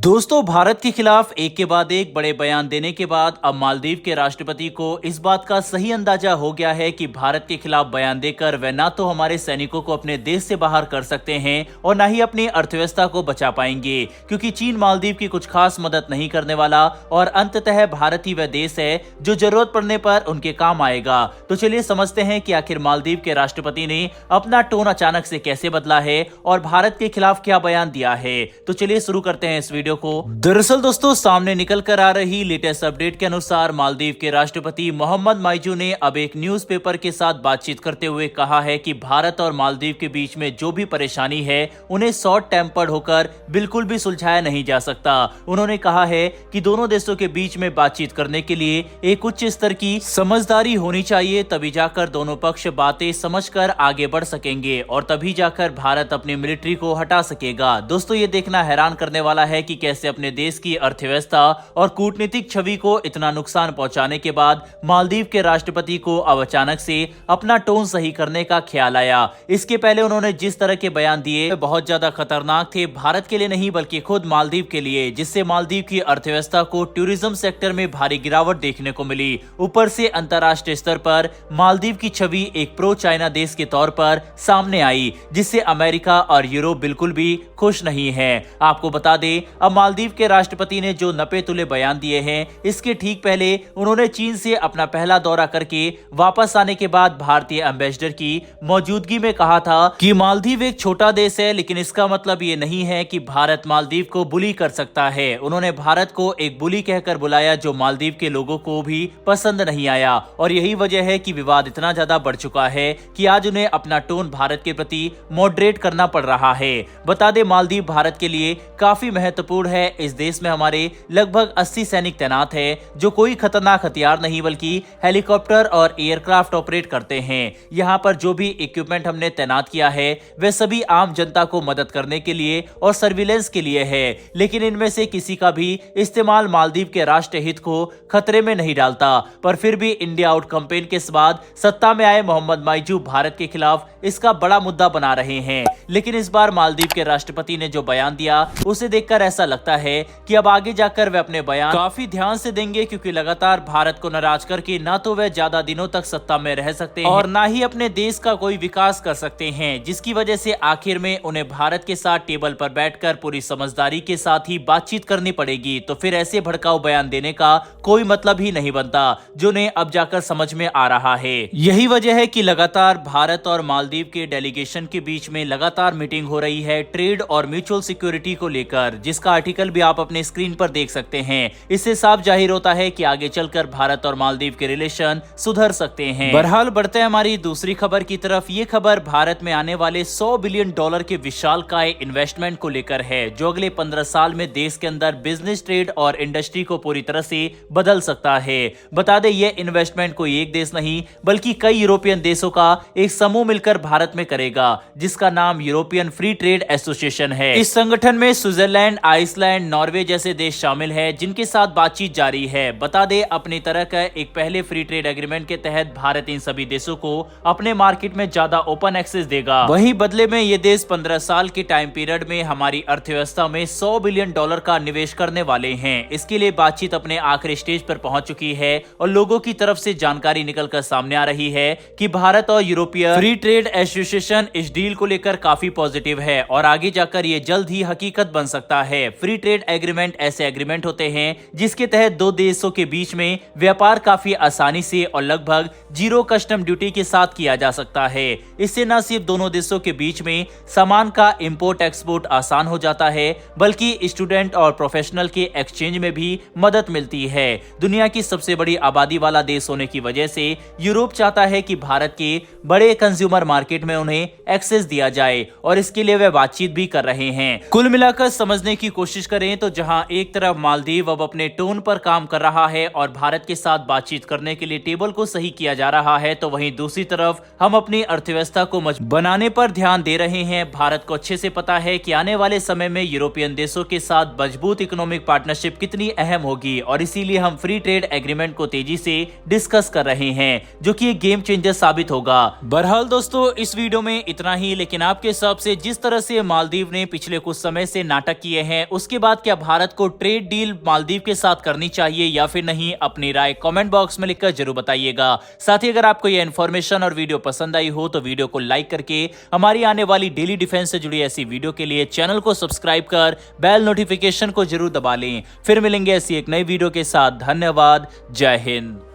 दोस्तों, भारत के खिलाफ एक के बाद एक बड़े बयान देने के बाद अब मालदीव के राष्ट्रपति को इस बात का सही अंदाजा हो गया है कि भारत के खिलाफ बयान देकर वे ना तो हमारे सैनिकों को अपने देश से बाहर कर सकते हैं और ना ही अपनी अर्थव्यवस्था को बचा पाएंगे, क्योंकि चीन मालदीव की कुछ खास मदद नहीं करने वाला और अंततः भारत ही वह देश है जो जरूरत पड़ने पर उनके काम आएगा। तो चलिए समझते हैं कि आखिर मालदीव के राष्ट्रपति ने अपना टोन अचानक से कैसे बदला है और भारत के खिलाफ क्या बयान दिया है। तो चलिए शुरू करते हैं इस वीडियो को। दरअसल दोस्तों, सामने निकल कर आ रही लेटेस्ट अपडेट के अनुसार मालदीव के राष्ट्रपति मोहम्मद माइजू ने अब एक न्यूज़पेपर के साथ बातचीत करते हुए कहा है कि भारत और मालदीव के बीच में जो भी परेशानी है उन्हें शॉर्ट टेम्पर्ड होकर बिल्कुल भी सुलझाया नहीं जा सकता। उन्होंने कहा है कि दोनों देशों के बीच में बातचीत करने के लिए एक उच्च स्तर की समझदारी होनी चाहिए, तभी जाकर दोनों पक्ष बातें समझकर आगे बढ़ सकेंगे और तभी जाकर भारत अपनी मिलिट्री को हटा सकेगा। दोस्तों, ये देखना हैरान करने वाला है कि कैसे अपने देश की अर्थव्यवस्था और कूटनीतिक छवि को इतना नुकसान पहुंचाने के बाद मालदीव के राष्ट्रपति को अब अचानक से अपना टोन सही करने का ख्याल आया। इसके पहले उन्होंने जिस तरह के बयान दिए बहुत ज्यादा खतरनाक थे, भारत के लिए नहीं बल्कि खुद मालदीव के लिए, जिससे मालदीव की अर्थव्यवस्था को टूरिज्म सेक्टर में भारी गिरावट देखने को मिली। ऊपर से अंतर्राष्ट्रीय स्तर पर मालदीव की छवि एक प्रो चाइना देश के तौर पर सामने आई, जिससे अमेरिका और यूरोप बिल्कुल भी खुश नहीं है। आपको बता दें, अब मालदीव के राष्ट्रपति ने जो नपे तुले बयान दिए हैं, इसके ठीक पहले उन्होंने चीन से अपना पहला दौरा करके वापस आने के बाद भारतीय एम्बेसडर की मौजूदगी में कहा था कि मालदीव एक छोटा देश है, लेकिन इसका मतलब ये नहीं है कि भारत मालदीव को बुली कर सकता है। उन्होंने भारत को एक बुली कहकर बुलाया जो मालदीव के लोगों को भी पसंद नहीं आया और यही वजह है कि विवाद इतना ज्यादा बढ़ चुका है कि आज उन्हें अपना टोन भारत के प्रति मॉडरेट करना पड़ रहा है। बता दें, मालदीव भारत के लिए काफी महत्वपूर्ण है। इस देश में हमारे लगभग 80 सैनिक तैनात हैं, जो कोई खतरनाक हथियार नहीं बल्कि हेलीकॉप्टर और एयरक्राफ्ट ऑपरेट करते हैं। यहाँ पर जो भी इक्विपमेंट हमने तैनात किया है वह सभी आम जनता को मदद करने के लिए और सर्विलेंस के लिए है, लेकिन इनमें से किसी का भी इस्तेमाल मालदीव के राष्ट्र हित को खतरे में नहीं डालता। पर फिर भी इंडिया आउट कैंपेन के बाद सत्ता में आए मोहम्मद माइजू भारत के खिलाफ इसका बड़ा मुद्दा बना रहे हैं। लेकिन इस बार मालदीव के राष्ट्रपति ने जो बयान दिया उसे देखकर ऐसा लगता है कि अब आगे जाकर वे अपने बयान काफी ध्यान से देंगे, क्योंकि लगातार भारत को नाराज करके ना तो वे ज्यादा दिनों तक सत्ता में रह सकते हैं और ना ही अपने देश का कोई विकास कर सकते हैं, जिसकी वजह से आखिर में उन्हें भारत के साथ टेबल पर बैठकर पूरी समझदारी के साथ ही बातचीत करनी पड़ेगी। तो फिर ऐसे भड़काऊ बयान देने का कोई मतलब ही नहीं बनता, जो उन्हें अब जाकर समझ में आ रहा है। यही वजह है कि लगातार भारत और मालदीव के डेलीगेशन के बीच में लगातार मीटिंग हो रही है ट्रेड और म्यूचुअल सिक्योरिटी को लेकर, जिसका आर्टिकल भी आप अपने स्क्रीन पर देख सकते हैं। इससे साफ जाहिर होता है कि आगे चलकर भारत और मालदीव के रिलेशन सुधर सकते हैं। बहरहाल, बढ़ते हैं हमारी दूसरी खबर की तरफ। ये खबर भारत में आने वाले $100 बिलियन के विशालकाय इन्वेस्टमेंट को लेकर है, जो अगले 15 साल में देश के अंदर बिजनेस, ट्रेड और इंडस्ट्री को पूरी तरह से बदल सकता है। बता दें, यह इन्वेस्टमेंट कोई एक देश नहीं बल्कि कई यूरोपियन देशों का एक समूह मिलकर भारत में करेगा, जिसका नाम यूरोपियन फ्री ट्रेड एसोसिएशन है। इस संगठन में स्विट्जरलैंड, आइसलैंड, नॉर्वे जैसे देश शामिल है, जिनके साथ बातचीत जारी है। बता दें, अपनी तरह का एक पहले फ्री ट्रेड एग्रीमेंट के तहत भारत इन सभी देशों को अपने मार्केट में ज्यादा ओपन एक्सेस देगा। वहीं बदले में ये देश 15 साल के टाइम पीरियड में हमारी अर्थव्यवस्था में $100 बिलियन का निवेश करने वाले हैं। इसके लिए बातचीत अपने आखिरी स्टेज पर पहुंच चुकी है और लोगों की तरफ से जानकारी निकलकर सामने आ रही है कि भारत और यूरोपीय फ्री ट्रेड एसोसिएशन इस डील को लेकर काफी पॉजिटिव है और आगे जाकर ये जल्द ही हकीकत बन सकता है। फ्री ट्रेड एग्रीमेंट ऐसे एग्रीमेंट होते हैं जिसके तहत दो देशों के बीच में व्यापार काफी आसानी से और लगभग जीरो कस्टम ड्यूटी के साथ किया जा सकता है। इससे न सिर्फ दोनों देशों के बीच में सामान का इंपोर्ट एक्सपोर्ट आसान हो जाता है, बल्कि स्टूडेंट और प्रोफेशनल के एक्सचेंज में भी मदद मिलती है। दुनिया की सबसे बड़ी आबादी वाला देश होने की वजह से यूरोप चाहता है कि भारत के बड़े कंज्यूमर मार्केट में उन्हें एक्सेस दिया जाए और इसके लिए वे बातचीत भी कर रहे हैं। कुल मिलाकर समझने की कोशिश करें तो जहां एक तरफ मालदीव अब अपने टोन पर काम कर रहा है और भारत के साथ बातचीत करने के लिए टेबल को सही किया जा रहा है, तो वहीं दूसरी तरफ हम अपनी अर्थव्यवस्था को मजबूत बनाने पर ध्यान दे रहे हैं। भारत को अच्छे से पता है कि आने वाले समय में यूरोपियन देशों के साथ मजबूत इकोनॉमिक पार्टनरशिप कितनी अहम होगी और इसीलिए हम फ्री ट्रेड एग्रीमेंट को तेजी से डिस्कस कर रहे हैं, जो कि एक गेम चेंजर साबित होगा। बहरहाल दोस्तों, इस वीडियो में इतना ही, लेकिन आपके हिसाब से जिस तरह से मालदीव ने पिछले कुछ समय से नाटक किए हैं उसके बाद क्या भारत को ट्रेड डील मालदीव के साथ करनी चाहिए या फिर नहीं, अपनी राय कमेंट बॉक्स में लिखकर जरूर बताइएगा। साथ ही अगर आपको यह इन्फॉर्मेशन और वीडियो पसंद आई हो तो वीडियो को लाइक करके हमारी आने वाली डेली डिफेंस से जुड़ी ऐसी वीडियो के लिए चैनल को सब्सक्राइब कर बेल नोटिफिकेशन को जरूर दबा लें। फिर मिलेंगे ऐसी एक नई वीडियो के साथ। धन्यवाद। जय हिंद।